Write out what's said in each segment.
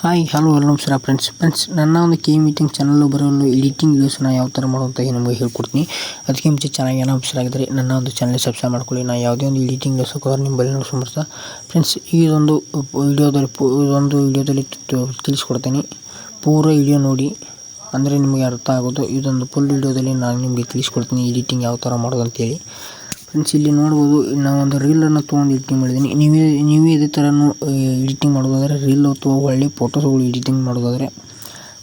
Hi hello ನಮಸ್ಕಾರ friends ನನ್ನ ಒಂದು ಕೆ ಮೀಟಿಂಗ್ ಚಾನಲ್ ಬರಲು ಎಡಿಟಿಂಗ್ ವೀಡಿಯೋಸ್ನ ಯಾವ ಥರ ಮಾಡೋಂತ ನಿಮಗೆ ಹೇಳ್ಕೊಡ್ತೀನಿ. ಅದಕ್ಕೆ ಮುಂಚೆ ಚೆನ್ನಾಗಿ ಏನೋ ಆಗಿದ್ರೆ ನನ್ನ ಒಂದು ಚಾನಲ್ ಸಬ್ಸ್ಕ್ರೈಬ್ ಮಾಡ್ಕೊಳ್ಳಿ. ನಾನು ಯಾವುದೇ ಒಂದು ಎಡಿಟಿಂಗ್ ವೀಡಿಯೋಸ್ ನಿಮ್ಮ ಬಳಿ ನೋಡ್ಸ್ಕೊಂಬರ್ತಾ ಫ್ರೆಂಡ್ಸ್ ಇದೊಂದು ವಿಡಿಯೋದಲ್ಲಿ ತಿಳಿಸ್ಕೊಡ್ತೀನಿ. ಪೂರ ವಿಡಿಯೋ ನೋಡಿ ಅಂದರೆ ನಿಮಗೆ ಅರ್ಥ ಆಗೋದು. ಇದೊಂದು ಫುಲ್ ವಿಡಿಯೋದಲ್ಲಿ ನಾನು ನಿಮಗೆ ತಿಳಿಸ್ಕೊಡ್ತೀನಿ ಎಡಿಟಿಂಗ್ ಯಾವ ಥರ ಮಾಡೋದು ಅಂತೇಳಿ. ಫ್ರೆಂಡ್ಸ್ ಇಲ್ಲಿ ನೋಡ್ಬೋದು, ನಾವೊಂದು ರೀಲನ್ನು ತೊಗೊಂಡು ಎಡಿಟಿಂಗ್ ಮಾಡಿದ್ದೀನಿ. ನೀವೇ ಇದೇ ಥರನೂ ಎಡಿಟಿಂಗ್ ಮಾಡೋದಾದರೆ ರೀಲ್ ಅಥವಾ ಒಳ್ಳೆ ಫೋಟೋಸ್ಗಳು ಎಡಿಟಿಂಗ್ ಮಾಡೋದಾದರೆ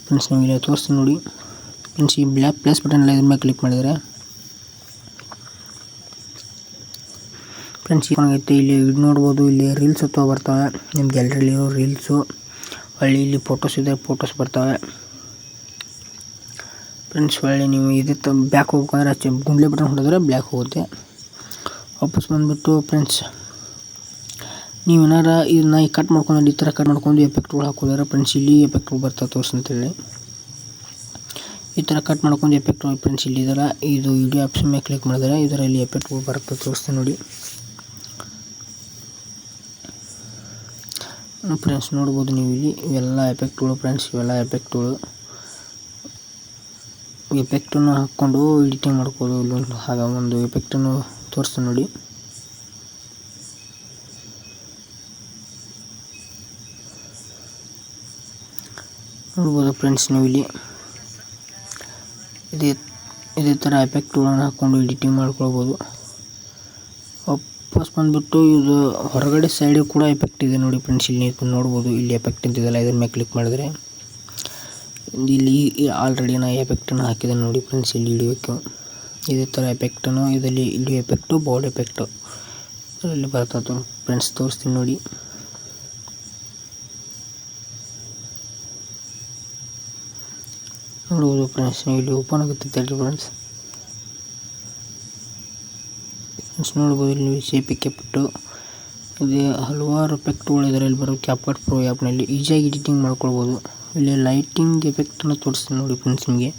ಫ್ರೆಂಡ್ಸ್ ನೀವು ಇಲ್ಲಿ ತೋರಿಸ್ತೀನಿ ನೋಡಿ. ಫ್ರೆಂಡ್ಸ್ ಈ ಬ್ಲ್ಯಾಕ್ ಪ್ಲಸ್ ಬಟನ್ ಎಲ್ಲ ಇದ್ರ ಮೇಲೆ ಕ್ಲಿಕ್ ಮಾಡಿದರೆ ಫ್ರೆಂಡ್ಸ್ ಏನಾಗುತ್ತೆ, ಇಲ್ಲಿ ನೋಡ್ಬೋದು, ಇಲ್ಲಿ ರೀಲ್ಸ್ ಅಥವಾ ಬರ್ತವೆ. ನಿಮ್ಮ ಗ್ಯಾಲರಿಲಿರೋ ರೀಲ್ಸು ಒಳ್ಳೆ ಇಲ್ಲಿ ಫೋಟೋಸ್ ಇದೆ, ಫೋಟೋಸ್ ಬರ್ತವೆ. ಫ್ರೆಂಡ್ಸ್ ಒಳ್ಳೆ ನೀವು ಇದೇ ಬ್ಯಾಕ್ ಹೋಗ್ಬೇಕಂದ್ರೆ ಗುಂಡ್ಲೆ ಬಟನ್ ಹೊಡೆದ್ರೆ ಬ್ಲ್ಯಾಕ್ ಹೋಗುತ್ತೆ. ವಾಪಸ್ ಬಂದುಬಿಟ್ಟು ಫ್ರೆಂಡ್ಸ್ ನೀವೇನಾರ ಇದನ್ನ ಕಟ್ ಮಾಡ್ಕೊಂಡು ಈ ಥರ ಕಟ್ ಮಾಡ್ಕೊಂಡು ಎಫೆಕ್ಟ್ಗಳು ಹಾಕೋದಾರೆ ಫ್ರೆಂಡ್ಸ್ ಇಲ್ಲಿ ಎಫೆಕ್ಟ್ಗಳು ಬರ್ತಾವೆ ತೋರಿಸಂತೇಳಿ. ಈ ಥರ ಕಟ್ ಮಾಡ್ಕೊಂಡು ಎಫೆಕ್ಟ್ಗಳು ಫ್ರೆಂಡ್ಸ್ ಇಲ್ಲಿ ಇದರ ಇದು ವಿಡಿಯೋ ಆಪ್ಷನ್ ಮೇಲೆ ಕ್ಲಿಕ್ ಮಾಡಿದರೆ ಇದರಲ್ಲಿ ಎಫೆಕ್ಟ್ಗಳು ಬರುತ್ತೆ ತೋರಿಸ್ತೀನಿ ನೋಡಿ. ಫ್ರೆಂಡ್ಸ್ ನೋಡ್ಬೋದು ನೀವು ಇಲ್ಲಿ ಇವೆಲ್ಲ ಎಫೆಕ್ಟ್ಗಳು ಫ್ರೆಂಡ್ಸ್, ಇವೆಲ್ಲ ಎಫೆಕ್ಟನ್ನು ಹಾಕ್ಕೊಂಡು ಎಡಿಟಿಂಗ್ ಮಾಡ್ಬೋದು. ಇಲ್ಲೊಂದು ಹಾಗೆ ಒಂದು ಎಫೆಕ್ಟನ್ನು ತೋರಿಸ್ತೀನಿ ನೋಡಿ. ನೋಡ್ಬೋದು ಫ್ರೆಂಡ್ಸ್ ನೀವು ಇಲ್ಲಿ ಇದೇ ಥರ ಎಫೆಕ್ಟ್ಗಳನ್ನು ಹಾಕ್ಕೊಂಡು ಎಡಿಟಿಂಗ್ ಮಾಡ್ಕೊಳ್ಬೋದು. ವಾಪಸ್ ಬಂದುಬಿಟ್ಟು ಇದು ಹೊರಗಡೆ ಸೈಡಿಗೆ ಕೂಡ ಎಫೆಕ್ಟ್ ಇದೆ ನೋಡಿ ಫ್ರೆಂಡ್ಸ್. ಇಲ್ಲಿ ನೋಡ್ಬೋದು, ಇಲ್ಲಿ ಎಫೆಕ್ಟ್ ಅಂತಿದೆಯಲ್ಲ ಇದ್ರ ಮೇಲೆ ಕ್ಲಿಕ್ ಮಾಡಿದರೆ ಇಲ್ಲಿ ಆಲ್ರೆಡಿ ನಾನು ಎಫೆಕ್ಟನ್ನು ಹಾಕಿದ್ದೇನೆ ನೋಡಿ ಫ್ರೆಂಡ್ಸ್. ಇಲ್ಲಿ ಹಿಡಿಯೋಕ್ಕೆ ಇದೇ ಥರ ಎಫೆಕ್ಟನ್ನು ಇದರಲ್ಲಿ ಇಲ್ಲಿ ಎಫೆಕ್ಟು ಬಾಲ್ ಎಫೆಕ್ಟು ಇದರಲ್ಲಿ ಬರ್ತದೆ ಫ್ರೆಂಡ್ಸ್, ತೋರಿಸ್ತೀನಿ ನೋಡಿ. ನೋಡ್ಬೋದು ಫ್ರೆಂಡ್ಸ್ ನೀವು ಇಲ್ಲಿ ಓಪನ್ ಆಗುತ್ತೆ ಫ್ರೆಂಡ್ಸ್. ನೋಡ್ಬೋದು ಇಲ್ಲಿ ಶೇಪಿಗೆ ಎಫೆಕ್ಟು ಇದೆ, ಹಲವಾರು ಎಫೆಕ್ಟ್ಗಳು ಇದರಲ್ಲಿ ಬರೋ ಕ್ಯಾಪ್ಕಟ್ ಪ್ರೋ ಆ್ಯಪ್ನಲ್ಲಿ ಈಸಿಯಾಗಿ ಎಡಿಟಿಂಗ್ ಮಾಡ್ಕೊಳ್ಬೋದು. ಇಲ್ಲಿ ಲೈಟಿಂಗ್ ಎಫೆಕ್ಟನ್ನು ತೋರಿಸ್ತೀನಿ ನೋಡಿ ಫ್ರೆಂಡ್ಸ್. ನಿಮಗೆ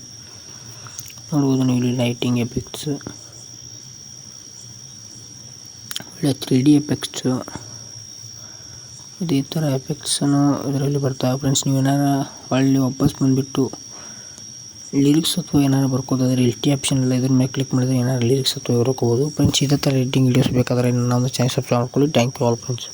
ನೋಡ್ಬೋದು ನೀವು ಇಲ್ಲಿ ಲೈಟಿಂಗ್ ಎಫೆಕ್ಟ್ಸು, ಒಳ್ಳೆ 3D ಎಫೆಕ್ಟ್ಸು, ಇದೇ ಥರ ಎಫೆಕ್ಟ್ಸನ್ನು ಇದರಲ್ಲಿ ಬರ್ತಾವೆ ಫ್ರೆಂಡ್ಸ್. ನೀವು ಏನಾರ ಒಳ್ಳೆ ವಾಪಸ್ ಬಂದುಬಿಟ್ಟು ಲಿರಿಕ್ಸ್ ಅಥವಾ ಏನಾರು ಬರ್ಕೋದಾದರೆ ಎಲ್ ಟಿ ಆಪ್ಷನ್ ಎಲ್ಲ ಇದ್ರ ಮೇಲೆ ಕ್ಲಿಕ್ ಮಾಡಿದರೆ ಏನಾರು ಲಿರಿಕ್ಸ್ ಅಥವಾ ಬರ್ಕೋಬೋದು ಫ್ರೆಂಡ್ಸ್. ಇದೇ ಥರ ಎಡಿಟಿಂಗ್ ವೀಡಿಯೋಸ್ ಬೇಕಾದರೆ ನನ್ನ ಒಂದು ಚಾನಲ್ ಸಬ್ಸ್ಕ್ರೈಬ್ ಮಾಡ್ಕೊಳ್ಳಿ. Thank you all friends.